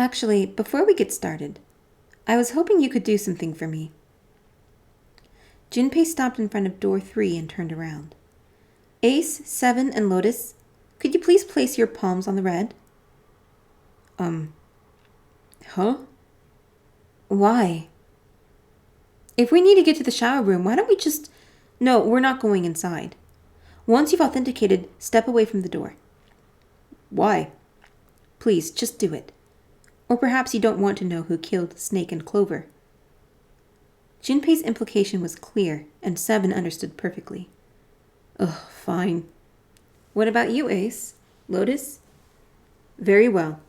Actually, before we get started, I was hoping you could do something for me. Junpei stopped in front of door 3 and turned around. Ace, 7, and Lotus, could you please place your palms on the red? Huh? Why? If we need to get to the shower room, why don't we just... No, we're not going inside. Once you've authenticated, step away from the door. Why? Please, just do it. Or perhaps you don't want to know who killed Snake and Clover. Junpei's implication was clear, and 7 understood perfectly. Ugh, fine. What about you, Ace? Lotus? Very well.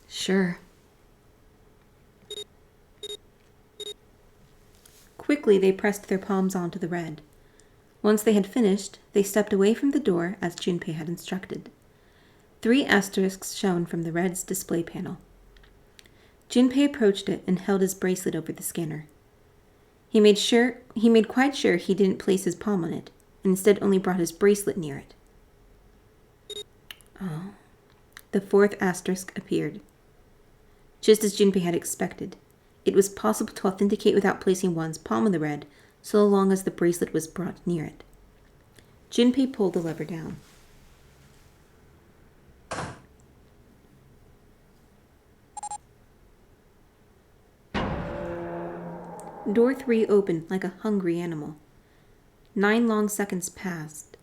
Sure. Quickly, they pressed their palms onto the red. Once they had finished, they stepped away from the door as Junpei had instructed. 3 asterisks shone from the red's display panel. Junpei approached it and held his bracelet over the scanner. He made quite sure he didn't place his palm on it, and instead only brought his bracelet near it. Oh. The 4th asterisk appeared. Just as Junpei had expected, it was possible to authenticate without placing one's palm on the red, so long as the bracelet was brought near it. Junpei pulled the lever down. Door 3 opened like a hungry animal. 9 long seconds passed,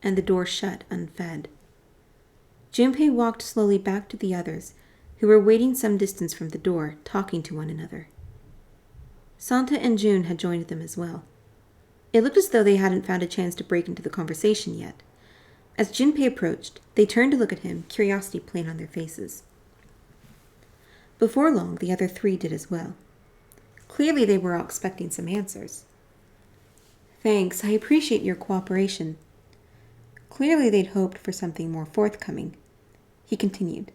and the door shut unfed. Junpei walked slowly back to the others, who were waiting some distance from the door, talking to one another. Santa and June had joined them as well. It looked as though they hadn't found a chance to break into the conversation yet. As Junpei approached, they turned to look at him, curiosity plain on their faces. Before long, the other 3 did as well. Clearly, they were all expecting some answers. Thanks, I appreciate your cooperation. Clearly, they'd hoped for something more forthcoming. He continued.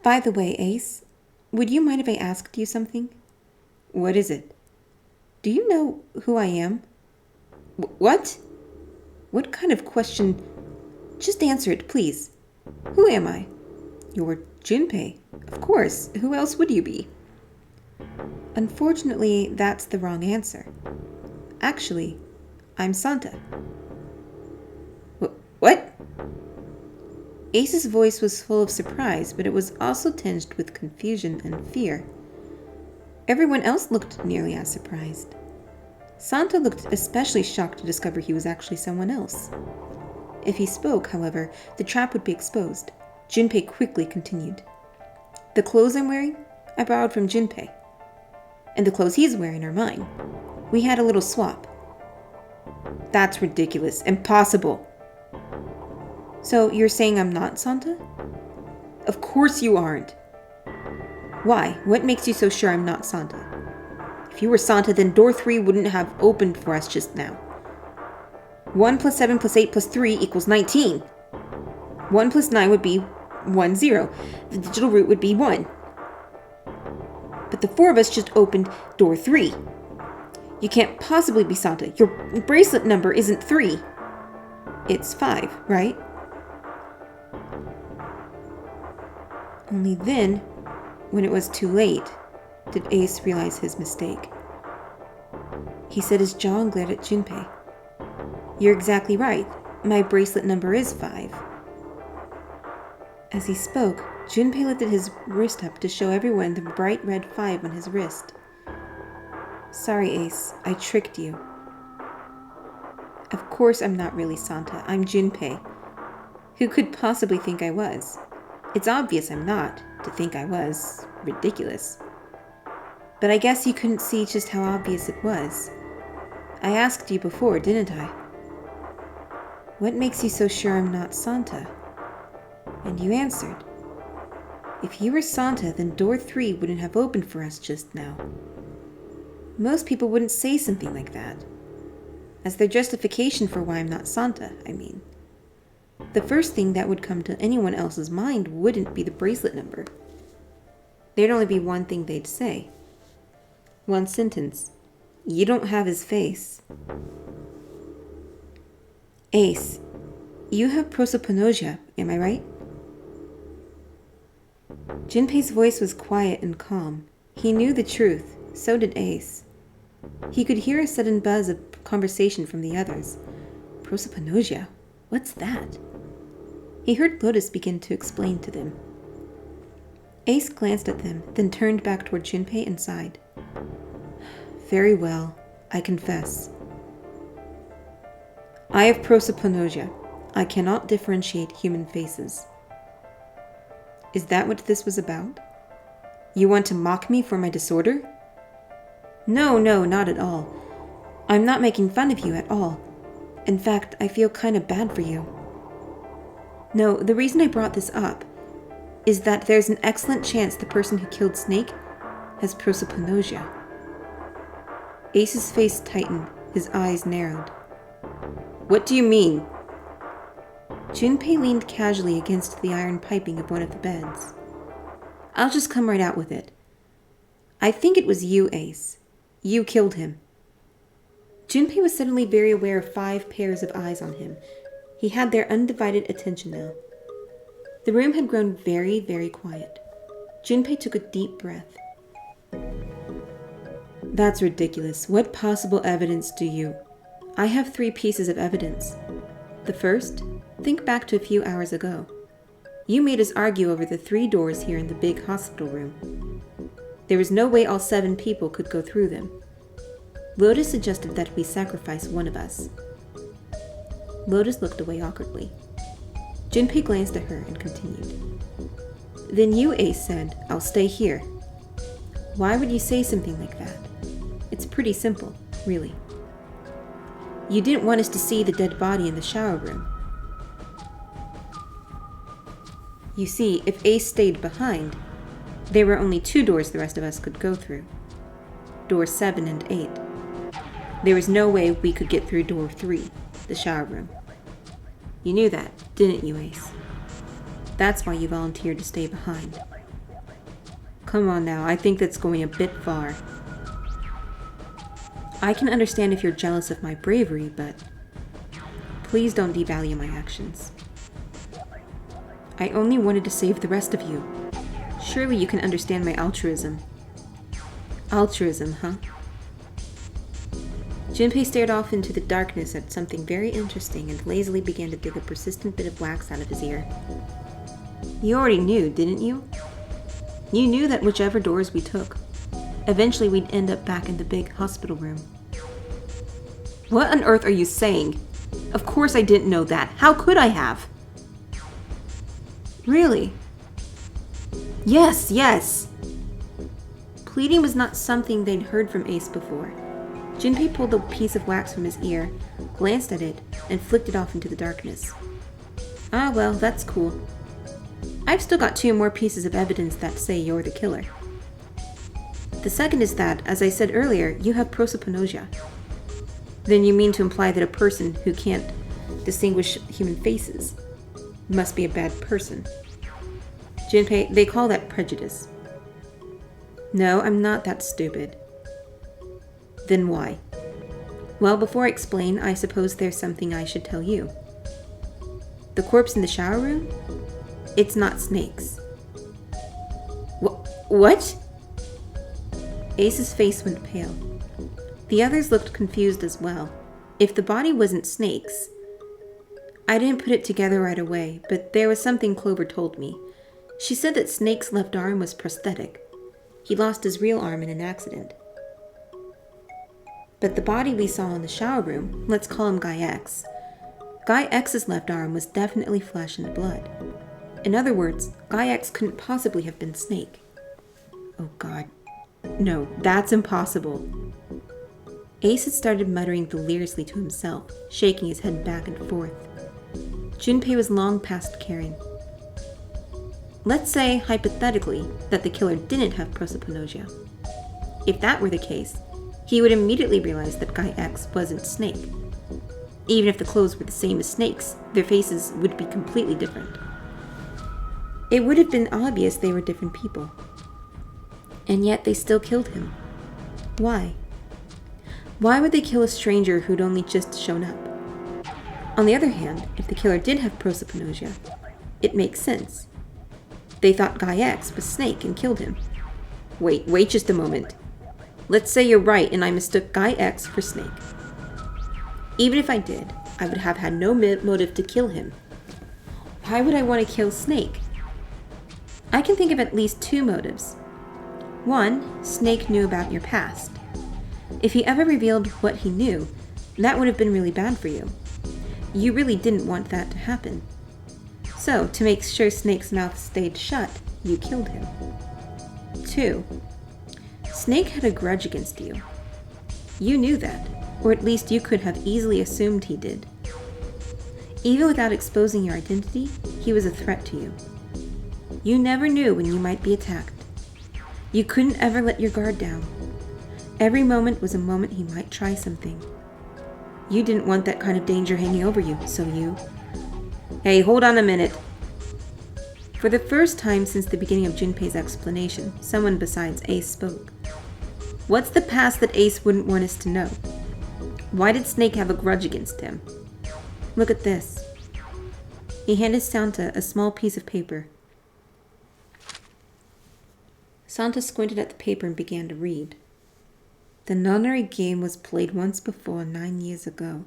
By the way, Ace, would you mind if I asked you something? What is it? Do you know who I am? What? What kind of question? Just answer it, please. Who am I? You're Junpei. Of course. Who else would you be? Unfortunately, that's the wrong answer. Actually, I'm Santa. What? Ace's voice was full of surprise, but it was also tinged with confusion and fear. Everyone else looked nearly as surprised. Santa looked especially shocked to discover he was actually someone else. If he spoke, however, the trap would be exposed. Junpei quickly continued. The clothes I'm wearing, I borrowed from Junpei. And the clothes he's wearing are mine. We had a little swap. That's ridiculous. Impossible. So you're saying I'm not Santa? Of course you aren't. Why? What makes you so sure I'm not Santa? If you were Santa, then door 3 wouldn't have opened for us just now. 1 plus 7 plus 8 plus 3 equals 19. 1 plus 9 would be 10. The digital root would be 1. But the 4 of us just opened door 3. You can't possibly be Santa. Your bracelet number isn't 3. It's 5, right? Only then, when it was too late, did Ace realize his mistake. He set his jaw and glared at Junpei. You're exactly right. My bracelet number is 5. As he spoke, Junpei lifted his wrist up to show everyone the bright red 5 on his wrist. Sorry, Ace. I tricked you. Of course I'm not really Santa. I'm Junpei. Who could possibly think I was? It's obvious I'm not. To think I was. Ridiculous. But I guess you couldn't see just how obvious it was. I asked you before, didn't I? What makes you so sure I'm not Santa? And you answered. If you were Santa, then door 3 wouldn't have opened for us just now. Most people wouldn't say something like that. As their justification for why I'm not Santa, I mean. The first thing that would come to anyone else's mind wouldn't be the bracelet number. There'd only be one thing they'd say. One sentence. You don't have his face. Ace, You have prosopagnosia, am I right? Junpei's voice was quiet and calm. He knew the truth. So did Ace. He could hear a sudden buzz of conversation from the others. Prosopagnosia? What's that? He heard Lotus begin to explain to them. Ace glanced at them, then turned back toward Junpei and sighed. Very well, I confess. I have prosopagnosia. I cannot differentiate human faces. Is that what this was about? You want to mock me for my disorder? No, not at all. I'm not making fun of you at all. In fact, I feel kind of bad for you. No, the reason I brought this up is that there's an excellent chance the person who killed Snake has prosopagnosia. Ace's face tightened, his eyes narrowed. What do you mean? Junpei leaned casually against the iron piping of one of the beds. I'll just come right out with it. I think it was you, Ace. You killed him. Junpei was suddenly very aware of 5 pairs of eyes on him. He had their undivided attention now. The room had grown very, very quiet. Junpei took a deep breath. That's ridiculous. What possible evidence do you... I have 3 pieces of evidence. The first, think back to a few hours ago. You made us argue over the 3 doors here in the big hospital room. There was no way all 7 people could go through them. Lotus suggested that we sacrifice one of us. Lotus looked away awkwardly. Junpei glanced at her and continued. Then you, Ace, said, I'll stay here. Why would you say something like that? It's pretty simple, really. You didn't want us to see the dead body in the shower room. You see, if Ace stayed behind, there were only 2 doors the rest of us could go through. Doors 7 and 8. There was no way we could get through door 3, the shower room. You knew that, didn't you, Ace? That's why you volunteered to stay behind. Come on now, I think that's going a bit far. I can understand if you're jealous of my bravery, but please don't devalue my actions. I only wanted to save the rest of you. Surely you can understand my altruism. Altruism, huh? Junpei stared off into the darkness at something very interesting and lazily began to dig a persistent bit of wax out of his ear. You already knew, didn't you? You knew that whichever doors we took, eventually we'd end up back in the big hospital room. What on earth are you saying? Of course I didn't know that. How could I have? Really? Yes. Pleading was not something they'd heard from Ace before. Junpei pulled a piece of wax from his ear, glanced at it, and flicked it off into the darkness. Ah, well, that's cool. I've still got 2 more pieces of evidence that say you're the killer. The second is that, as I said earlier, you have prosopagnosia. Then you mean to imply that a person who can't distinguish human faces must be a bad person. Junpei, they call that prejudice. No, I'm not that stupid. Then why? Well, before I explain, I suppose there's something I should tell you. The corpse in the shower room? It's not Snake's. What? Ace's face went pale. The others looked confused as well. If the body wasn't Snake's... I didn't put it together right away, but there was something Clover told me. She said that Snake's left arm was prosthetic. He lost his real arm in an accident. But the body we saw in the shower room, let's call him Guy X. Guy X's left arm was definitely flesh and blood. In other words, Guy X couldn't possibly have been Snake. Oh God. No, that's impossible. Ace had started muttering deliriously to himself, shaking his head back and forth. Junpei was long past caring. Let's say, hypothetically, that the killer didn't have prosopagnosia. If that were the case, he would immediately realize that Guy X wasn't Snake. Even if the clothes were the same as Snake's, their faces would be completely different. It would have been obvious they were different people. And yet they still killed him. Why? Why would they kill a stranger who'd only just shown up? On the other hand, if the killer did have prosopagnosia, it makes sense. They thought Guy X was Snake and killed him. Wait just a moment. Let's say you're right and I mistook Guy X for Snake. Even if I did, I would have had no motive to kill him. Why would I want to kill Snake? I can think of at least two motives. One, Snake knew about your past. If he ever revealed what he knew, that would have been really bad for you. You really didn't want that to happen. So, to make sure Snake's mouth stayed shut, you killed him. 2. Snake had a grudge against you. You knew that, or at least you could have easily assumed he did. Even without exposing your identity, he was a threat to you. You never knew when you might be attacked. You couldn't ever let your guard down. Every moment was a moment he might try something. You didn't want that kind of danger hanging over you, so you... Hey, hold on a minute. For the first time since the beginning of Junpei's explanation, someone besides Ace spoke. What's the past that Ace wouldn't want us to know? Why did Snake have a grudge against him? Look at this. He handed Santa a small piece of paper. Santa squinted at the paper and began to read. The nonary game was played once before 9 years ago.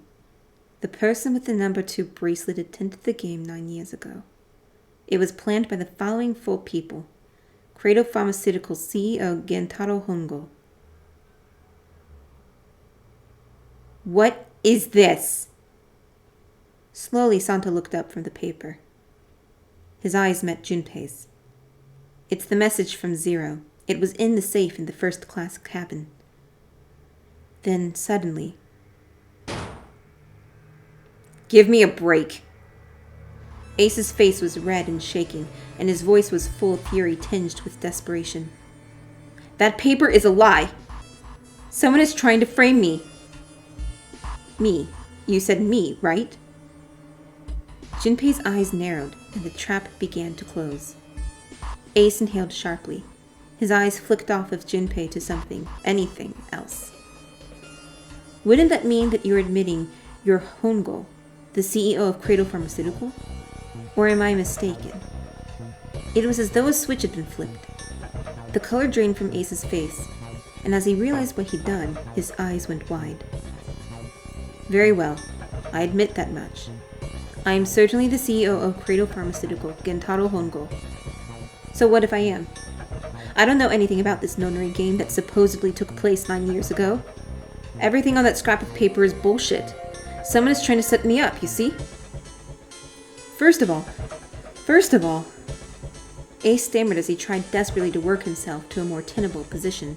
The person with the number 2 bracelet attended the game 9 years ago. It was planned by the following 4 people. Credo Pharmaceuticals CEO Gentaro Hongo. What is this? Slowly, Santa looked up from the paper. His eyes met Junpei's. It's the message from Zero. It was in the safe in the first-class cabin. Then, suddenly... Give me a break. Ace's face was red and shaking, and his voice was full of fury tinged with desperation. That paper is a lie. Someone is trying to frame me. Me. You said me, right? Junpei's eyes narrowed, and the trap began to close. Ace inhaled sharply. His eyes flicked off of Junpei to something, anything else. Wouldn't that mean that you're admitting you're Hongo, the CEO of Credo Pharmaceutical? Or am I mistaken? It was as though a switch had been flipped. The color drained from Ace's face, and as he realized what he'd done, his eyes went wide. Very well, I admit that much. I am certainly the CEO of Credo Pharmaceutical, Gentaro Hongo. So what if I am? I don't know anything about this nonary game that supposedly took place 9 years ago. Everything on that scrap of paper is bullshit. Someone is trying to set me up, you see? First of all, Ace stammered as he tried desperately to work himself to a more tenable position.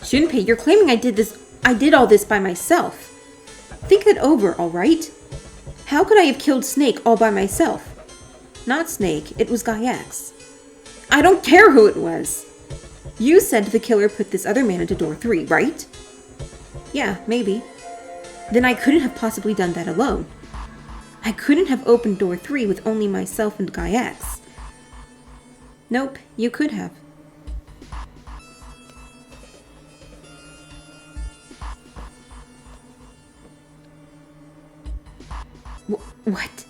Junpei, you're claiming I did all this by myself. Think that over, alright? How could I have killed Snake all by myself? Not Snake, it was Guy X. I don't care who it was! You said the killer put this other man into door 3, right? Yeah, maybe. Then I couldn't have possibly done that alone. I couldn't have opened door 3 with only myself and Guy X. Nope, you could have. What?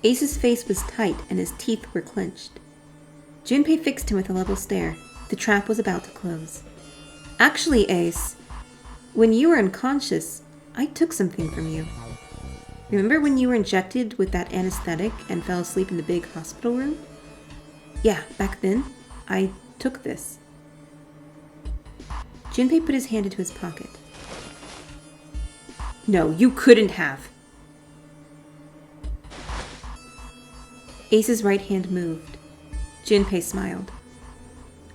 Ace's face was tight and his teeth were clenched. Junpei fixed him with a level stare. The trap was about to close. Actually, Ace, when you were unconscious, I took something from you. Remember when you were injected with that anesthetic and fell asleep in the big hospital room? Yeah, back then, I took this. Junpei put his hand into his pocket. No, you couldn't have. Ace's right hand moved. Junpei smiled.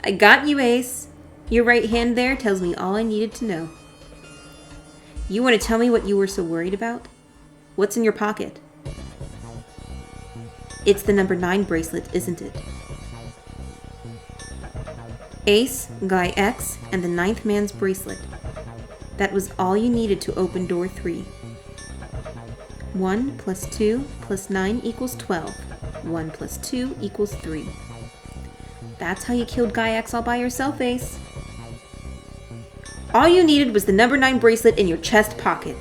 I got you, Ace. Your right hand there tells me all I needed to know. You want to tell me what you were so worried about? What's in your pocket? It's the number 9 bracelet, isn't it? Ace, Guy X, and the 9th man's bracelet. That was all you needed to open door 3. 1 plus 2 plus 9 equals 12. 1 plus 2 equals 3. That's how you killed Guy X all by yourself, Ace. All you needed was the number 9 bracelet in your chest pocket.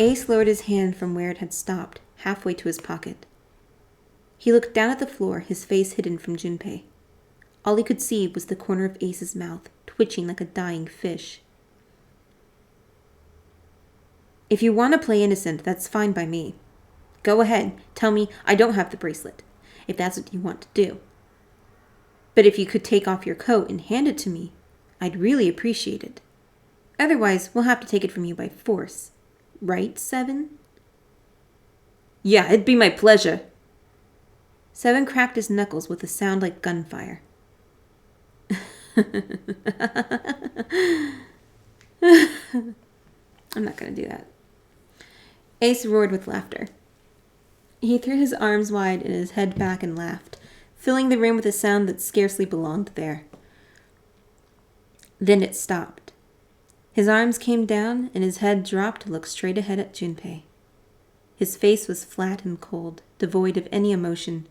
Ace lowered his hand from where it had stopped, halfway to his pocket. He looked down at the floor, his face hidden from Junpei. All he could see was the corner of Ace's mouth, twitching like a dying fish. If you want to play innocent, that's fine by me. Go ahead, tell me I don't have the bracelet, if that's what you want to do. But if you could take off your coat and hand it to me, I'd really appreciate it. Otherwise, we'll have to take it from you by force. Right, Seven? Yeah, it'd be my pleasure. Seven cracked his knuckles with a sound like gunfire. I'm not going to do that. Ace roared with laughter. He threw his arms wide and his head back and laughed, filling the room with a sound that scarcely belonged there. Then it stopped. His arms came down and his head dropped to look straight ahead at Junpei. His face was flat and cold, devoid of any emotion.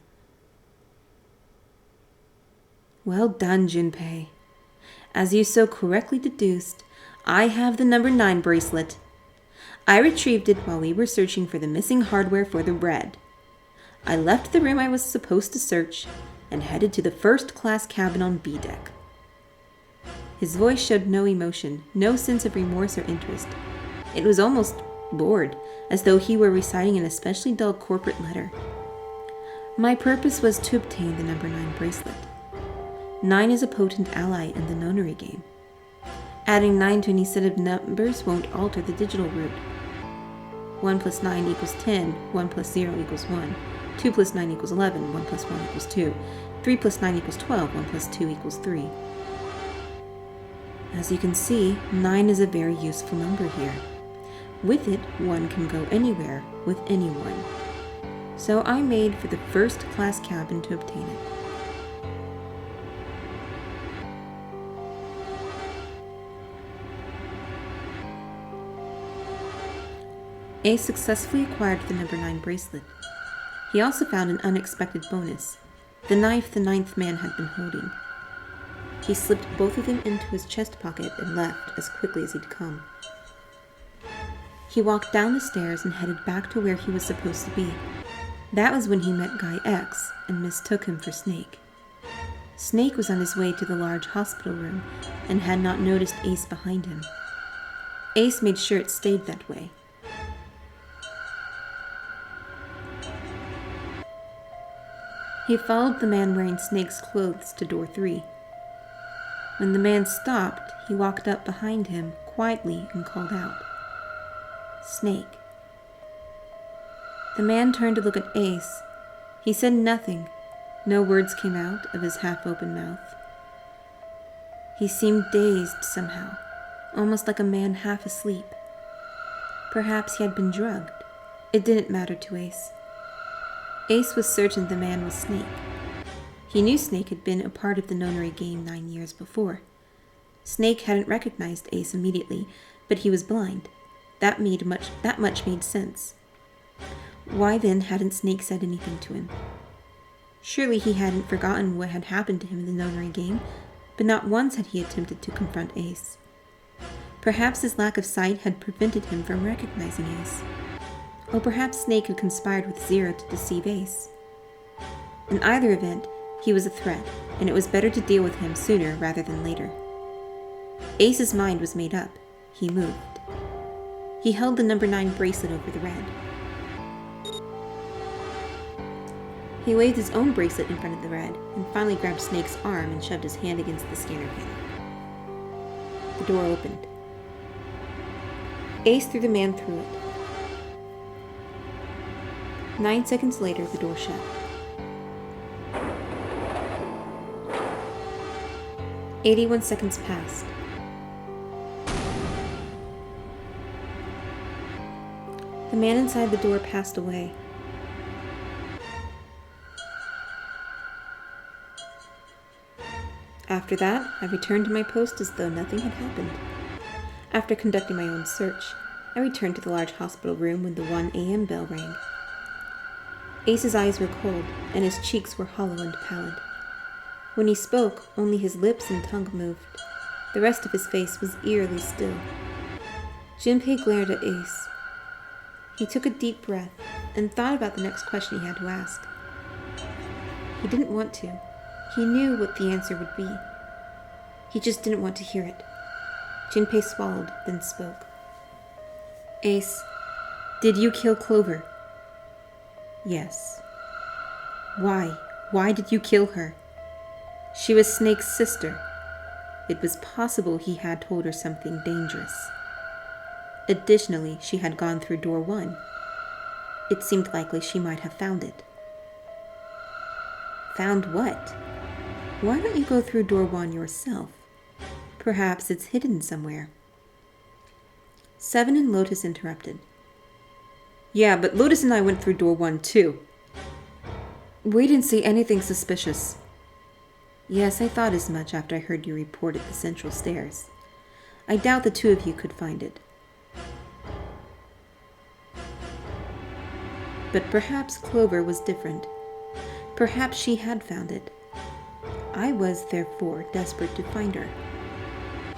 Well done, Junpei. As you so correctly deduced, I have the number 9 bracelet. I retrieved it while we were searching for the missing hardware for the red. I left the room I was supposed to search and headed to the first-class cabin on B deck. His voice showed no emotion, no sense of remorse or interest. It was almost bored, as though he were reciting an especially dull corporate letter. My purpose was to obtain the number 9 bracelet. 9 is a potent ally in the nonary game. Adding 9 to any set of numbers won't alter the digital root. 1 plus 9 equals 10, 1 plus 0 equals 1, 2 plus 9 equals 11, 1 plus 1 equals 2, 3 plus 9 equals 12, 1 plus 2 equals 3. As you can see, 9 is a very useful number here. With it, one can go anywhere with anyone. So I made for the first-class cabin to obtain it. Ace successfully acquired the number 9 bracelet. He also found an unexpected bonus, the knife the 9th man had been holding. He slipped both of them into his chest pocket and left as quickly as he'd come. He walked down the stairs and headed back to where he was supposed to be. That was when he met Guy X and mistook him for Snake. Snake was on his way to the large hospital room and had not noticed Ace behind him. Ace made sure it stayed that way. He followed the man wearing Snake's clothes to door 3. When the man stopped, he walked up behind him quietly and called out, "Snake." The man turned to look at Ace. He said nothing. No words came out of his half-open mouth. He seemed dazed somehow, almost like a man half asleep. Perhaps he had been drugged. It didn't matter to Ace. Ace was certain the man was Snake. He knew Snake had been a part of the nonary game 9 years before. Snake hadn't recognized Ace immediately, but he was blind. That much made sense. Why then hadn't Snake said anything to him? Surely he hadn't forgotten what had happened to him in the nonary game, but not once had he attempted to confront Ace. Perhaps his lack of sight had prevented him from recognizing Ace. Or perhaps Snake had conspired with Zero to deceive Ace. In either event, he was a threat, and it was better to deal with him sooner rather than later. Ace's mind was made up. He moved. He held the number 9 bracelet over the red. He waved his own bracelet in front of the red, and finally grabbed Snake's arm and shoved his hand against the scanner panel. The door opened. Ace threw the man through it. 9 seconds later, the door shut. 81 seconds passed. The man inside the door passed away. After that, I returned to my post as though nothing had happened. After conducting my own search, I returned to the large hospital room when the 1 a.m. bell rang. Ace's eyes were cold, and his cheeks were hollow and pallid. When he spoke, only his lips and tongue moved. The rest of his face was eerily still. Junpei glared at Ace. He took a deep breath and thought about the next question he had to ask. He didn't want to. He knew what the answer would be. He just didn't want to hear it. Junpei swallowed, then spoke. Ace, did you kill Clover? Yes. Why? Why did you kill her? She was Snake's sister. It was possible he had told her something dangerous. Additionally, she had gone through door 1. It seemed likely she might have found it. Found what? Why don't you go through door 1 yourself? Perhaps it's hidden somewhere. Seven and Lotus interrupted. Yeah, but Lotus and I went through door 1 too. We didn't see anything suspicious. Yes, I thought as much after I heard your report at the central stairs. I doubt the two of you could find it. But perhaps Clover was different. Perhaps she had found it. I was, therefore, desperate to find her.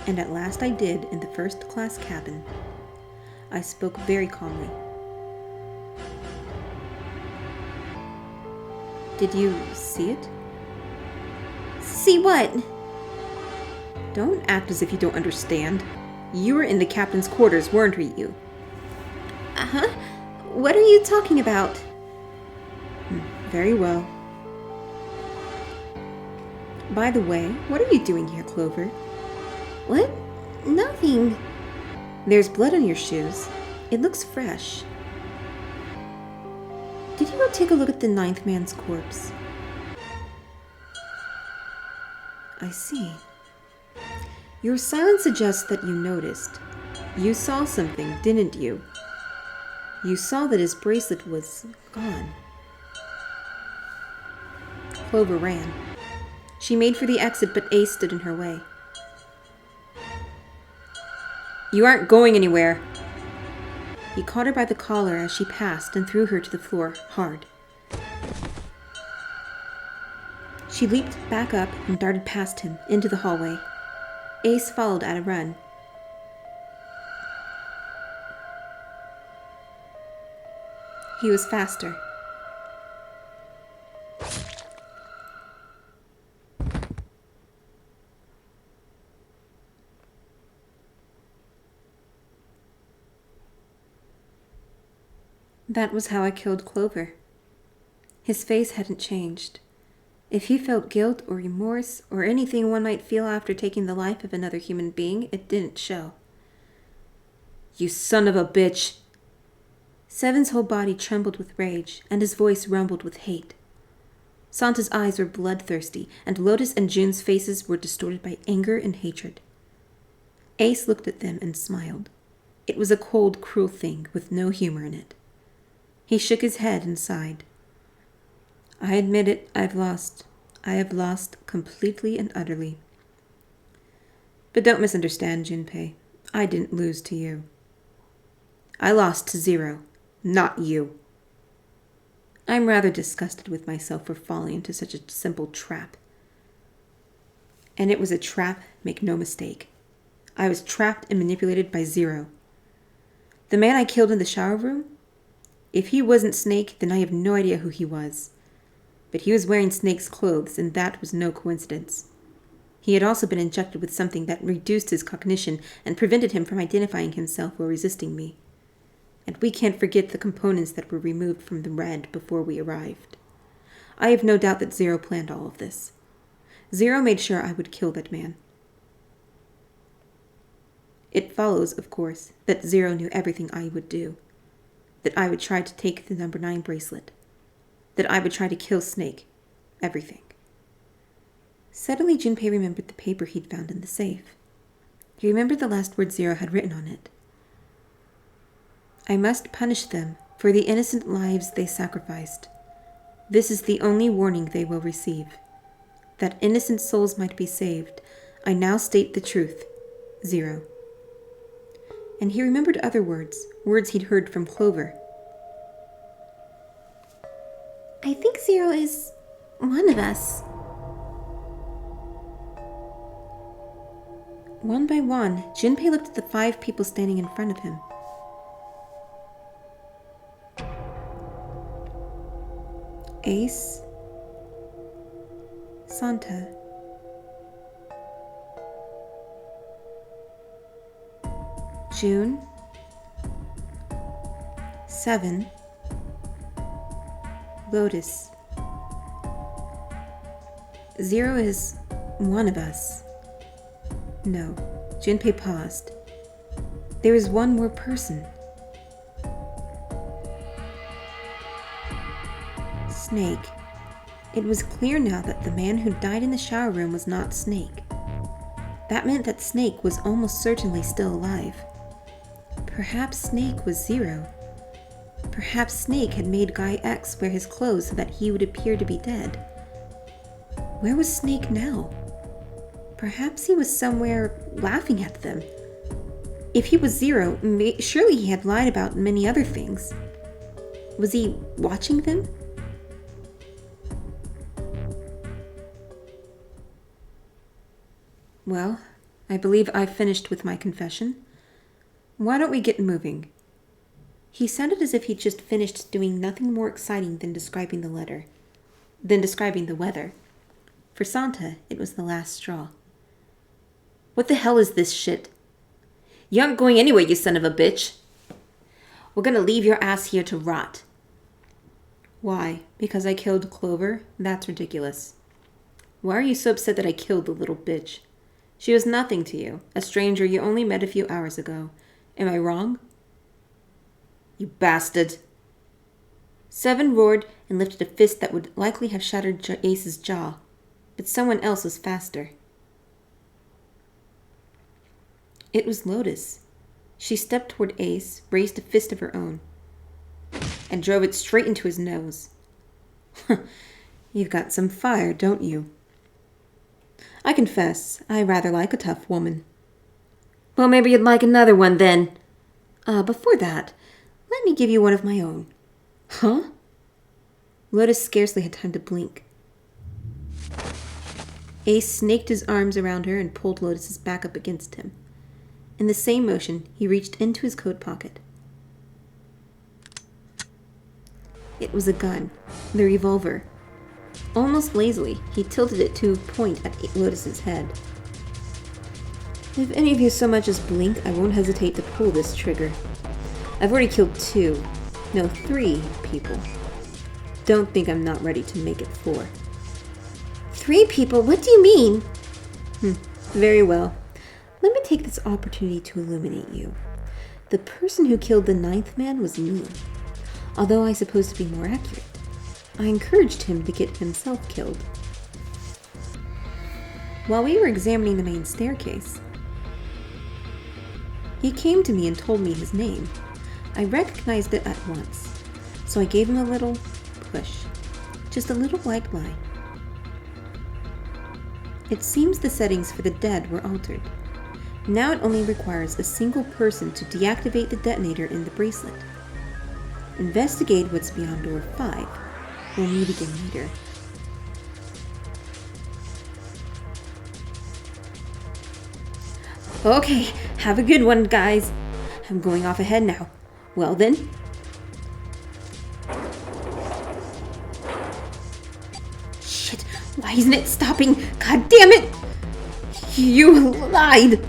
And at last I did in the first-class cabin. I spoke very calmly. Did you see it? See what? Don't act as if you don't understand. You were in the captain's quarters, weren't you? Uh-huh. What are you talking about? Very well. By the way, what are you doing here, Clover? What? Nothing. There's blood on your shoes. It looks fresh. Did you go take a look at the 9th man's corpse? I see. Your silence suggests that you noticed. You saw something, didn't you? You saw that his bracelet was gone. Clover ran. She made for the exit, but Ace stood in her way. You aren't going anywhere. He caught her by the collar as she passed and threw her to the floor hard. She leaped back up and darted past him into the hallway. Ace followed at a run. He was faster. That was how I killed Clover. His face hadn't changed. If he felt guilt or remorse or anything one might feel after taking the life of another human being, it didn't show. You son of a bitch! Seven's whole body trembled with rage, and his voice rumbled with hate. Santa's eyes were bloodthirsty, and Lotus and June's faces were distorted by anger and hatred. Ace looked at them and smiled. It was a cold, cruel thing with no humor in it. He shook his head and sighed. I admit it, I have lost completely and utterly. But don't misunderstand, Junpei. I didn't lose to you. I lost to Zero, not you. I'm rather disgusted with myself for falling into such a simple trap. And it was a trap, make no mistake. I was trapped and manipulated by Zero. The man I killed in the shower room? If he wasn't Snake, then I have no idea who he was. But he was wearing Snake's clothes, and that was no coincidence. He had also been injected with something that reduced his cognition and prevented him from identifying himself or resisting me. And we can't forget the components that were removed from the red before we arrived. I have no doubt that Zero planned all of this. Zero made sure I would kill that man. It follows, of course, that Zero knew everything I would do. That I would try to take the number 9 bracelet. That I would try to kill Snake. Everything. Suddenly, Junpei remembered the paper he'd found in the safe. He remembered the last words Zero had written on it. I must punish them for the innocent lives they sacrificed. This is the only warning they will receive. That innocent souls might be saved, I now state the truth. Zero. And he remembered other words, words he'd heard from Clover. I think Zero is one of us. One by one, Junpei looked at the 5 people standing in front of him. Ace. Santa. June. 7. Lotus. 0 is one of us. No. Junpei paused. There is one more person. Snake. It was clear now that the man who died in the shower room was not Snake. That meant that Snake was almost certainly still alive. Perhaps Snake was 0. Perhaps Snake had made Guy X wear his clothes so that he would appear to be dead. Where was Snake now? Perhaps he was somewhere laughing at them. If he was 0, surely he had lied about many other things. Was he watching them? Well, I believe I've finished with my confession. Why don't we get moving? He sounded as if he'd just finished doing nothing more exciting than describing the weather. For Santa, it was the last straw. What the hell is this shit? You aren't going anywhere, you son of a bitch. We're gonna leave your ass here to rot. Why? Because I killed Clover? That's ridiculous. Why are you so upset that I killed the little bitch? She was nothing to you, a stranger you only met a few hours ago. Am I wrong? You bastard. 7 roared and lifted a fist that would likely have shattered Ace's jaw, but someone else was faster. It was Lotus. She stepped toward Ace, raised a fist of her own, and drove it straight into his nose. You've got some fire, don't you? I confess, I rather like a tough woman. Well, maybe you'd like another one then. Before that, let me give you one of my own. Huh? Lotus scarcely had time to blink. Ace snaked his arms around her and pulled Lotus's back up against him. In the same motion, he reached into his coat pocket. It was a gun, the revolver. Almost lazily, he tilted it to point at Lotus's head. If any of you so much as blink, I won't hesitate to pull this trigger. I've already killed 3 people. Don't think I'm not ready to make it 4. 3 people? What do you mean? Very well. Let me take this opportunity to illuminate you. The person who killed the 9th man was me. Although I suppose to be more accurate, I encouraged him to get himself killed. While we were examining the main staircase, he came to me and told me his name. I recognized it at once, so I gave him a little push, just a little white lie. It seems the settings for the dead were altered. Now it only requires a single person to deactivate the detonator in the bracelet. Investigate what's beyond door 5. We'll meet again later. Okay, have a good one, guys. I'm going off ahead now. Well then. Shit, why isn't it stopping? God damn it! You lied!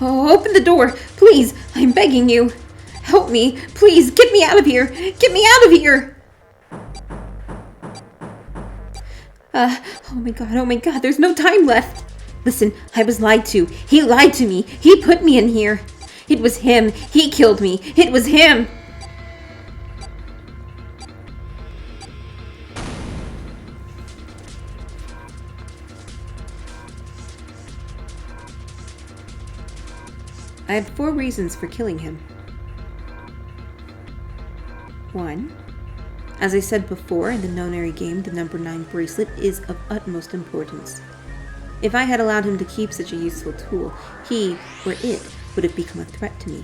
Oh, open the door, please! I'm begging you! Help me! Please, get me out of here! Get me out of here! Oh my god, there's no time left! Listen, I was lied to. He lied to me. He put me in here. It was him. He killed me. It was him! I had 4 reasons for killing him. 1. As I said before, in the nonary game, the number 9 bracelet is of utmost importance. If I had allowed him to keep such a useful tool, he, or it, would have become a threat to me.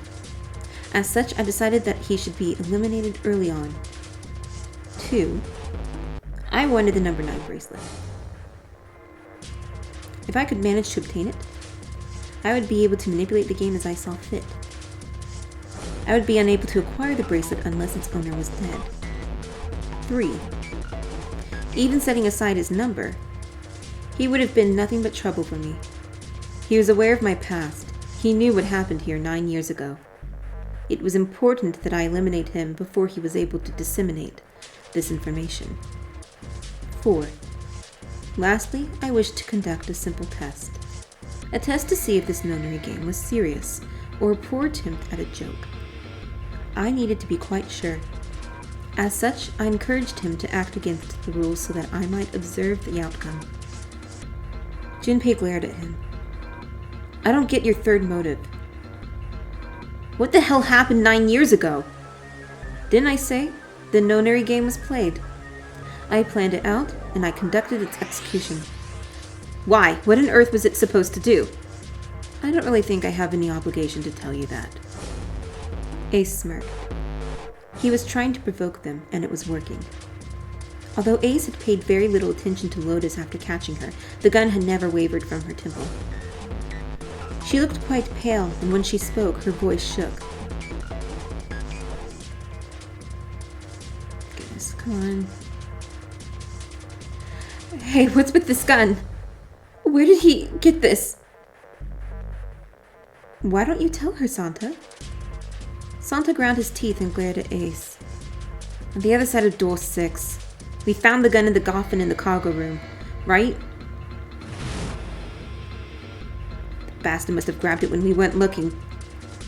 As such, I decided that he should be eliminated early on. 2. I wanted the number 9 bracelet. If I could manage to obtain it, I would be able to manipulate the game as I saw fit. I would be unable to acquire the bracelet unless its owner was dead. 3. Even setting aside his number, he would have been nothing but trouble for me. He was aware of my past. He knew what happened here 9 years ago. It was important that I eliminate him before he was able to disseminate this information. 4. Lastly, I wished to conduct a simple test. A test to see if this nonary game was serious or a poor attempt at a joke. I needed to be quite sure. As such, I encouraged him to act against the rules so that I might observe the outcome. Junpei glared at him. I don't get your third motive. What the hell happened 9 years ago? Didn't I say the nonary game was played? I planned it out, and I conducted its execution. Why? What on earth was it supposed to do? I don't really think I have any obligation to tell you that. Ace smirked. He was trying to provoke them, and it was working. Although Ace had paid very little attention to Lotus after catching her, the gun had never wavered from her temple. She looked quite pale, and when she spoke, her voice shook. Goodness, come on. Hey, what's with this gun? Where did he get this? Why don't you tell her, Santa? Santa ground his teeth and glared at Ace. On the other side of door 6. We found the gun in the coffin in the cargo room, right? The bastard must have grabbed it when we weren't looking.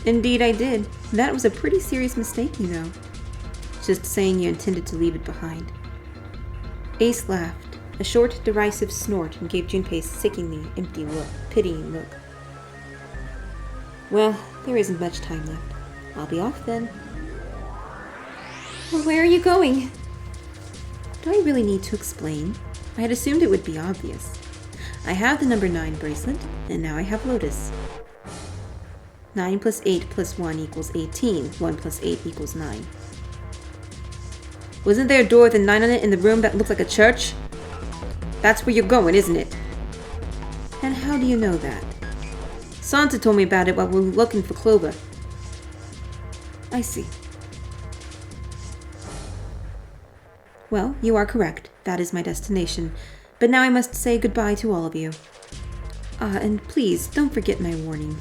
Indeed I did. That was a pretty serious mistake, you know. Just saying you intended to leave it behind. Ace laughed, a short, derisive snort, and gave Junpei a sickeningly empty look, pitying look. Well, there isn't much time left. I'll be off then. Well, where are you going? Do I really need to explain? I had assumed it would be obvious. I have the number 9 bracelet, and now I have Lotus. 9 plus 8 plus 1 equals 18. 1 plus 8 equals 9. Wasn't there a door with a 9 on it in the room that looked like a church? That's where you're going, isn't it? And how do you know that? Santa told me about it while we were looking for Clover. I see. Well, you are correct. That is my destination. But now I must say goodbye to all of you. And please, don't forget my warning.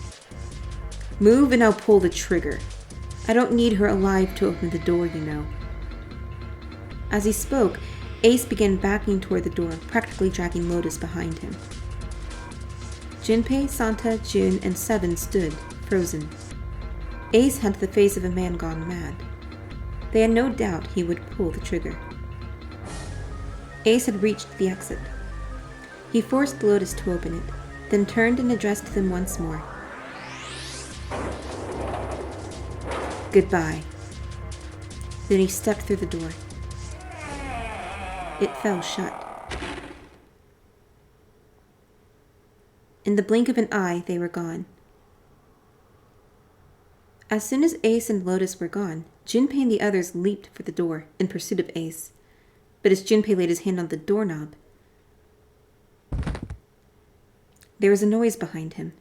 Move and I'll pull the trigger. I don't need her alive to open the door, you know. As he spoke, Ace began backing toward the door, practically dragging Lotus behind him. Junpei, Santa, Jun, and Seven stood, frozen. Ace had the face of a man gone mad. They had no doubt he would pull the trigger. Ace had reached the exit. He forced Lotus to open it, then turned and addressed them once more. Goodbye. Then he stepped through the door. It fell shut. In the blink of an eye, they were gone. As soon as Ace and Lotus were gone, Junpei and the others leaped for the door in pursuit of Ace. But as Junpei laid his hand on the doorknob, there was a noise behind him.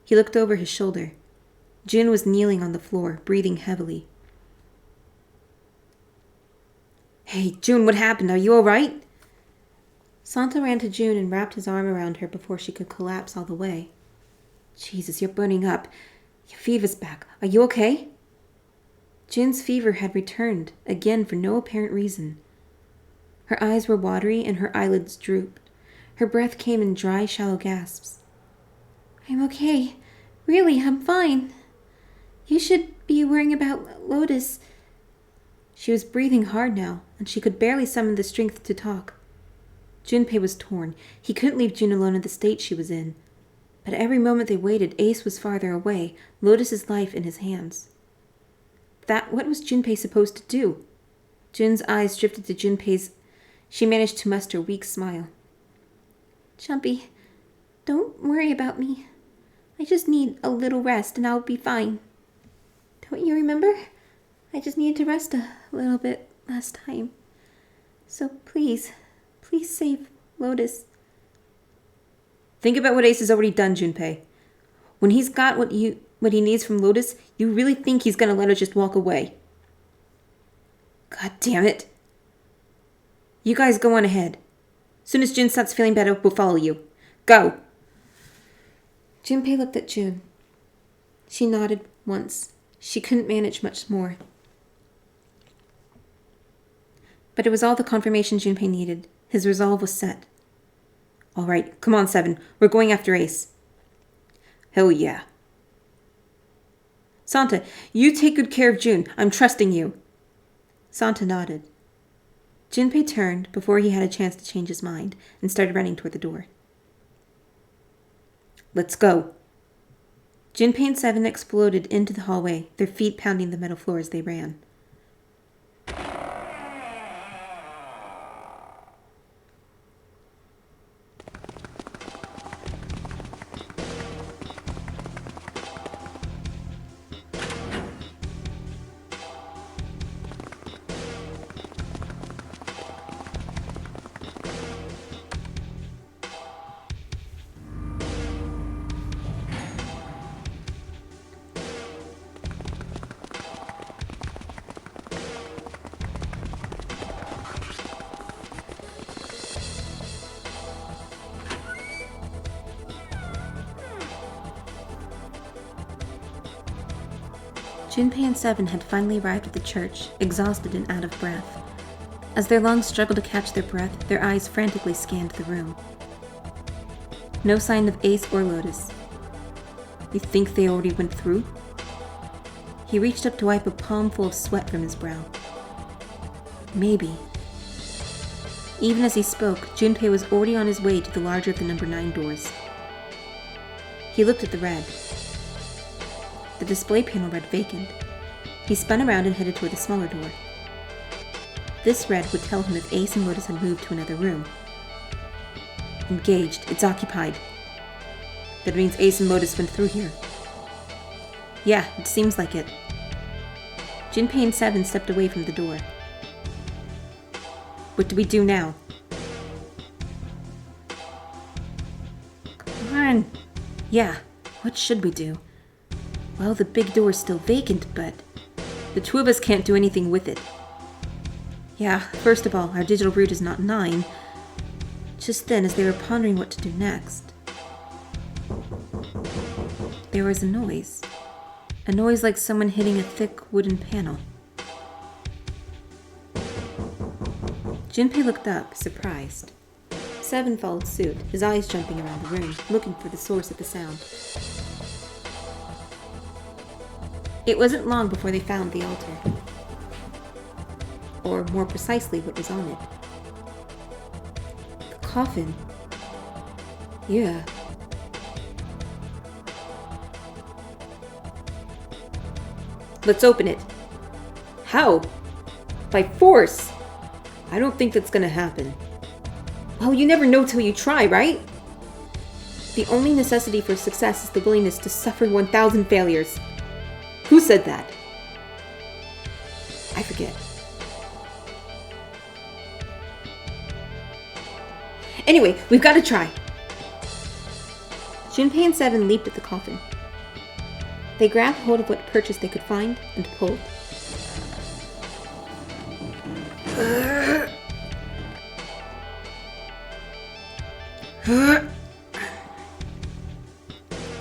He looked over his shoulder. Jun was kneeling on the floor, breathing heavily. Hey, Jun, what happened? Are you all right? Santa ran to Jun and wrapped his arm around her before she could collapse all the way. Jesus, you're burning up. Your fever's back. Are you okay? Jun's fever had returned, again for no apparent reason. Her eyes were watery and her eyelids drooped. Her breath came in dry, shallow gasps. I'm okay. Really, I'm fine. You should be worrying about Lotus. She was breathing hard now, and she could barely summon the strength to talk. Junpei was torn. He couldn't leave Jun alone in the state she was in. But every moment they waited, Ace was farther away, Lotus's life in his hands. What was Junpei supposed to do? Jun's eyes drifted to Junpei's. She managed to muster a weak smile. Jumpy, don't worry about me. I just need a little rest and I'll be fine. Don't you remember? I just needed to rest a little bit last time. So please save Lotus. Think about what Ace has already done, Junpei. When he's got what you what he needs from Lotus, you really think he's gonna let her just walk away? God damn it. You guys go on ahead. Soon as Jun starts feeling better, we'll follow you. Go! Junpei looked at Jun. She nodded once. She couldn't manage much more. But it was all the confirmation Junpei needed. His resolve was set. All right, come on, Seven. We're going after Ace. Hell yeah. Santa, you take good care of Jun. I'm trusting you. Santa nodded. Junpei turned before he had a chance to change his mind and started running toward the door. Let's go. Junpei and Seven exploded into the hallway, their feet pounding the metal floor as they ran. Junpei and Seven had finally arrived at the church, exhausted and out of breath. As their lungs struggled to catch their breath, their eyes frantically scanned the room. No sign of Ace or Lotus. You think they already went through? He reached up to wipe a palm full of sweat from his brow. Maybe. Even as he spoke, Junpei was already on his way to the larger of the number 9 doors. He looked at the red. The display panel read vacant. He spun around and headed toward the smaller door. This red would tell him if Ace and Lotus had moved to another room. Engaged. It's occupied. That means Ace and Lotus went through here. Yeah, it seems like it. Junpei and Seven stepped away from the door. What do we do now? Come on. Yeah, what should we do? Well, the big door is still vacant, but the two of us can't do anything with it. Yeah, first of all, our digital route is not 9. Just then, as they were pondering what to do next, there was a noise. A noise like someone hitting a thick wooden panel. Junpei looked up, surprised. Seven followed suit, his eyes jumping around the room, looking for the source of the sound. It wasn't long before they found the altar. Or more precisely, what was on it. The coffin. Yeah. Let's open it. How? By force? I don't think that's gonna happen. Well, you never know till you try, right? The only necessity for success is the willingness to suffer 1,000 failures. Who said that? I forget. Anyway, we've got to try. Junpei and Seven leaped at the coffin. They grabbed hold of what purchase they could find and pulled.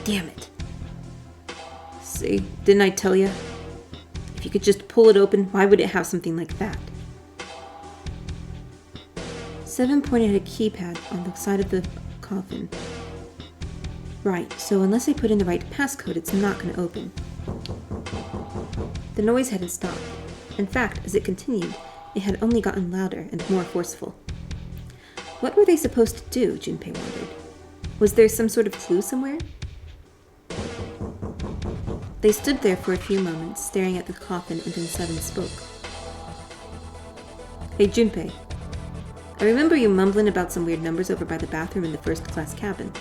Damn it. See, didn't I tell you? If you could just pull it open, why would it have something like that? Seven pointed at a keypad on the side of the coffin. Right, so unless I put in the right passcode, it's not going to open. The noise hadn't stopped. In fact, as it continued, it had only gotten louder and more forceful. What were they supposed to do, Junpei wondered. Was there some sort of clue somewhere? They stood there for a few moments, staring at the coffin, and then Seven spoke. Hey, Junpei. I remember you mumbling about some weird numbers over by the bathroom in the first-class cabin.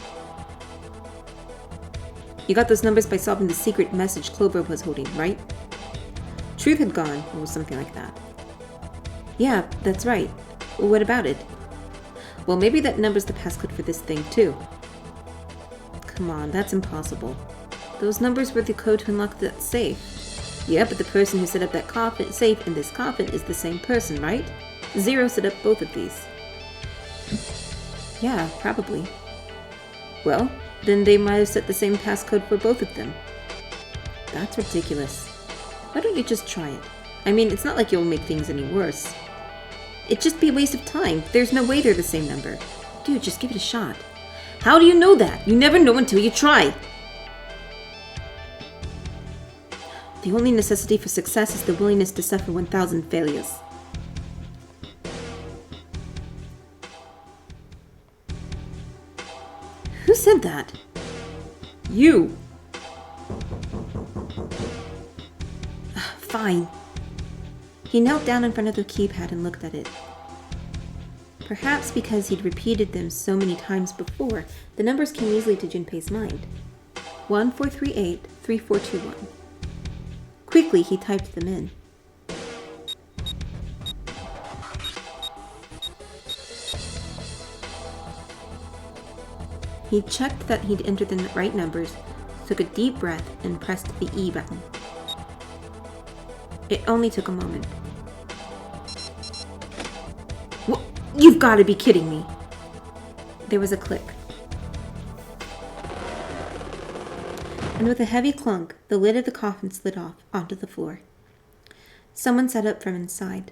You got those numbers by solving the secret message Clover was holding, right? Truth had gone, or something like that. Yeah, that's right. What about it? Well, maybe that number's the passcode for this thing, too. Come on, that's impossible. Those numbers were the code to unlock that safe. Yeah, but the person who set up that safe in this coffin is the same person, right? 0 set up both of these. Yeah, probably. Well, then they might have set the same passcode for both of them. That's ridiculous. Why don't you just try it? I mean, it's not like you'll make things any worse. It'd just be a waste of time. There's no way they're the same number. Dude, just give it a shot. How do you know that? You never know until you try. The only necessity for success is the willingness to suffer 1,000 failures. Who said that? You. Fine. He knelt down in front of the keypad and looked at it. Perhaps because he'd repeated them so many times before, the numbers came easily to Junpei's mind. 1438-3421. Quickly, he typed them in. He checked that he'd entered the right numbers, took a deep breath, and pressed the E button. It only took a moment. You've got to be kidding me! There was a click. And with a heavy clunk, the lid of the coffin slid off onto the floor. Someone sat up from inside.